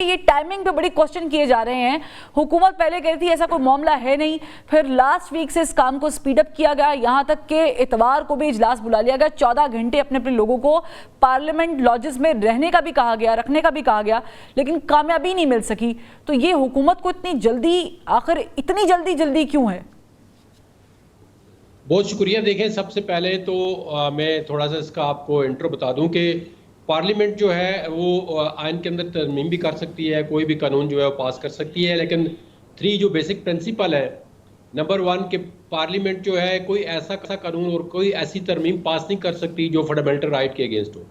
یہ ٹائمنگ پہ بڑی کوشچن کیے جا رہے ہیں. حکومت پہلے کہتی تھی ایسا کوئی معاملہ ہے نہیں, پھر لاسٹ ویک سے اس کام کو سپیڈ اپ کیا گیا, یہاں تک کہ اتوار کو بھی اجلاس بلا لیا گیا, 14 گھنٹے اپنے لوگوں کو پارلیمنٹ لاجز میں رہنے کا بھی کہا گیا, رکھنے کا بھی کہا گیا, لیکن کامیابی نہیں مل سکی. تو یہ حکومت کو اتنی جلدی, آخر اتنی جلدی کیوں ہے؟ بہت شکریہ. دیکھیں, سب سے پہلے تو میں تھوڑا سا اس کا آپ کو انٹرو بتا دوں کہ پارلیمنٹ جو ہے وہ آئین کے اندر ترمیم بھی کر سکتی ہے, کوئی بھی قانون جو ہے وہ پاس کر سکتی ہے, لیکن 3 جو بیسک پرنسپل ہے, نمبر 1 کہ پارلیمنٹ جو ہے کوئی ایسا قانون اور کوئی ایسی ترمیم پاس نہیں کر سکتی جو فنڈامنٹل رائٹ کے اگینسٹ ہو,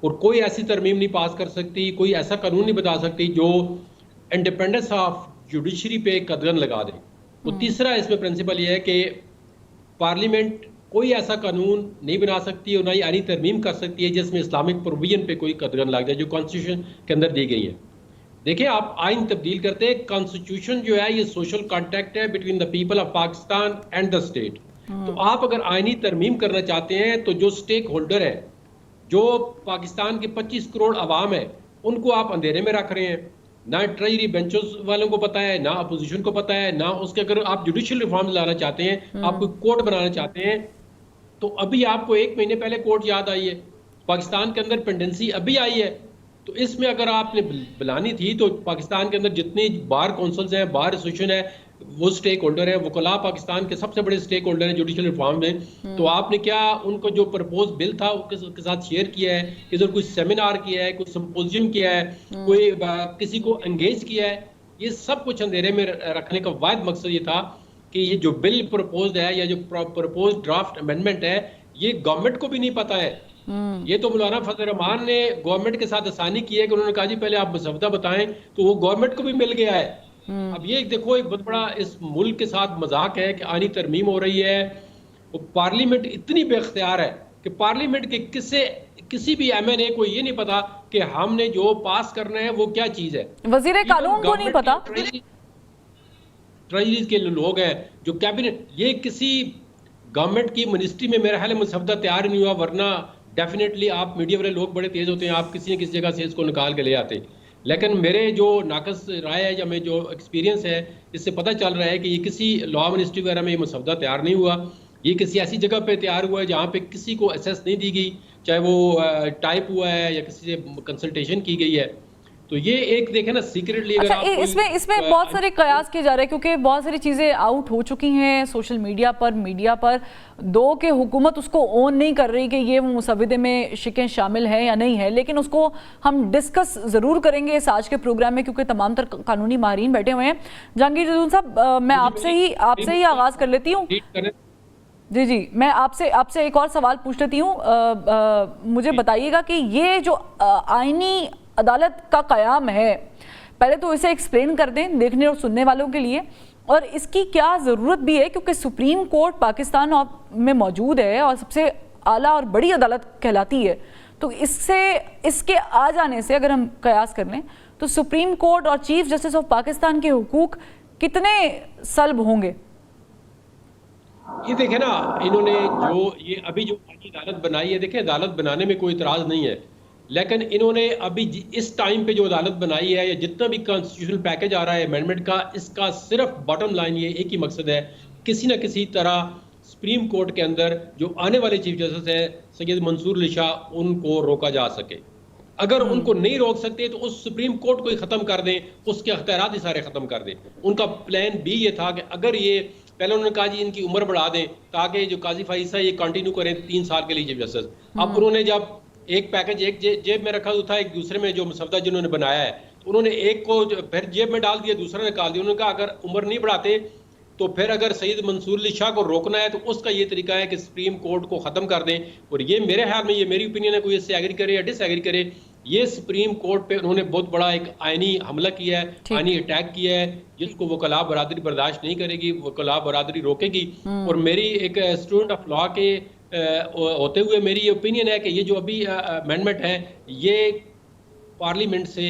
اور کوئی ایسی ترمیم نہیں پاس کر سکتی, کوئی ایسا قانون نہیں بتا سکتی جو انڈیپینڈنس آف جوڈیشری پہ قدغن لگا دے. اور تیسرا اس میں پرنسپل یہ ہے کہ پارلیمنٹ کوئی ایسا قانون نہیں بنا سکتی اور نہ ہی آئینی ترمیم کر سکتی ہے جس میں اسلامک پروویژن پہ کوئی قدغن لگ جائے جو کانسٹیٹیوشن کے اندر دی گئی ہے. دیکھیں, آپ آئین تبدیل کرتے ہیں, کانسٹیٹیوشن جو ہے یہ سوشل کانٹیکٹ ہے between the people of Pakistan and the state. تو آپ اگر آئینی ترمیم کرنا چاہتے ہیں تو جو اسٹیک ہولڈر ہے, جو پاکستان کے 25 کروڑ عوام ہے, ان کو آپ اندھیرے میں رکھ رہے ہیں. نہ ٹریجری بینچز والوں کو پتا ہے, نہ اپوزیشن کو پتا ہے, نہ اس کے, اگر آپ جوڈیشل ریفارمز لانا چاہتے ہیں, آپ کوئی کوڈ بنانا چاہتے ہیں, تو ابھی آپ کو 1 مہینے پہلے کوڈ یاد آئی ہے, پاکستان کے اندر پینڈنسی ابھی آئی ہے. تو اس میں اگر آپ نے بلانی تھی تو پاکستان کے اندر جتنی بار کونسلز ہیں, بار ایسوسیشن ہے, وہ سٹیک ہولڈر ہیں, وکلاء پاکستان کے سب سے بڑے سٹیک ہولڈر ہیں جوڈیشل ریفارم میں. تو آپ نے کیا ان کو جو پرپوز بل تھا اس کے ساتھ شیئر کیا ہے, ادھر کوئی سیمینار کیا ہے, کوئی سمپوزیم کیا ہے, کوئی کسی کو انگیج کیا ہے؟ یہ سب کچھ اندھیرے میں رکھنے کا واحد مقصد یہ تھا کہ یہ جو بل پرپوزڈ ہے یا جو پرپوزڈ ڈرافٹ امینڈمنٹ ہے, یہ گورنمنٹ کو بھی نہیں پتا ہے. یہ تو مولانا فضل الرحمان نے گورنمنٹ کے ساتھ آسانی کی ہے کہ انہوں نے کہا جی پہلے آپ مسودہ بتائیں, تو وہ گورنمنٹ کو بھی مل گیا ہے. اب یہ دیکھو, ایک بہت بڑا اس ملک کے ساتھ مذاق ہے کہ آئینی ترمیم ہو رہی ہے, وہ پارلیمنٹ اتنی بے اختیار ہے کہ پارلیمنٹ کے کسی بھی ایم این اے کو یہ نہیں پتا کہ ہم نے جو پاس کرنا ہے وہ کیا چیز ہے. وزیر قانون کو نہیں پتا, ٹریجریز کے لوگ ہیں جو کیبنٹ, یہ کسی گورنمنٹ کی منسٹری میں میرا خیال ہے مسودہ تیار نہیں ہوا, ورنہ ڈیفینیٹلی آپ میڈیا والے لوگ بڑے تیز ہوتے ہیں, آپ کسی نہ کسی جگہ سے اس کو نکال کے لے آتے. لیکن میرے جو ناقص رائے ہے یا میں جو ایکسپیرینس ہے, اس سے پتہ چل رہا ہے کہ یہ کسی لا منسٹری وغیرہ میں یہ مسودہ تیار نہیں ہوا, یہ کسی ایسی جگہ پہ تیار ہوا ہے جہاں پہ کسی کو ایسیس نہیں دی گئی, چاہے وہ ٹائپ ہوا ہے یا کسی سے کنسلٹیشن کی گئی ہے. تو یہ ایک دیکھیں نا سیکریٹلی, اگر اس میں بہت سارے قیاس کیے جا رہے ہیں کیونکہ بہت ساری چیزیں آؤٹ ہو چکی ہیں سوشل میڈیا پر, دو کہ حکومت اس کو اون نہیں کر رہی کہ یہ مسودے میں شکیں شامل ہیں یا نہیں ہے, لیکن اس کو ہم ڈسکس ضرور کریں گے اس آج کے پروگرام میں کیونکہ تمام تر قانونی ماہرین بیٹھے ہوئے ہیں. جہانگیر جدون صاحب, میں آپ سے ہی آغاز کر لیتی ہوں. جی میں آپ سے ایک اور سوال پوچھ لیتی ہوں. مجھے بتائیے گا کہ یہ جو آئینی عدالت کا قیام ہے, پہلے تو اسے ایکسپلین کر دیں دیکھنے اور سننے والوں کے لیے, اور اس کی کیا ضرورت بھی ہے, کیونکہ سپریم کورٹ پاکستان میں موجود ہے اور سب سے اعلیٰ اور بڑی عدالت کہلاتی ہے. تو اس کے آ جانے سے اگر ہم قیاس کر لیں تو سپریم کورٹ اور چیف جسٹس آف پاکستان کے حقوق کتنے سلب ہوں گے؟ یہ دیکھیں نا, انہوں نے یہ ابھی جو عدالت بنائی ہے, دیکھیں عدالت بنانے میں کوئی اعتراض نہیں ہے, لیکن انہوں نے ابھی اس ٹائم پہ جو عدالت بنائی ہے یا جتنا بھی کانسٹیٹیوشنل پیکج آ رہا ہے امینڈمنٹ کا, اس کا صرف باٹم لائن یہ ایک ہی مقصد ہے, کسی نہ کسی طرح سپریم کورٹ کے اندر جو آنے والے چیف جسٹس ہیں سید منصور علی شاہ, ان کو روکا جا سکے. اگر ان کو نہیں روک سکتے تو اس سپریم کورٹ کو ہی ختم کر دیں, اس کے اختیارات ہی سارے ختم کر دیں. ان کا پلان بھی یہ تھا کہ اگر یہ پہلے انہوں نے کہا جی ان کی عمر بڑھا دیں تاکہ جو قاضی فائز ہے یہ کنٹینیو کریں 3 سال کے لیے چیف جسٹس. اب انہوں نے جب ایک پیکج ایک جیب میں رکھا تھا, ایک دوسرے میں جو مسودہ جنہوں نے بنایا ہے, تو انہوں نے ایک کو پھر جیب میں ڈال دیا, دوسرا نکال دیا. انہوں نے کہا اگر عمر نہیں بڑھاتے تو پھر اگر سید منصور علی شاہ کو روکنا ہے تو اس کا یہ طریقہ ہے کہ سپریم کورٹ کو ختم کر دیں. اور یہ میرے خیال میں, یہ میری اوپینین ہے, کوئی اس سے ایگری کرے یا ڈس ایگری کرے, یہ سپریم کورٹ پہ انہوں نے بہت بڑا ایک آئینی حملہ کیا ہے, آئینی اٹیک کیا ہے, جس کو وکلاء برادری برداشت نہیں کرے گی, وکلاء برادری روکے گی. اور میری ایک اسٹوڈنٹ آف لا کے ہوتے ہوئے میری یہ اوپینین ہے کہ یہ جو ابھی امینڈمنٹ ہے یہ پارلیمنٹ سے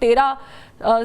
13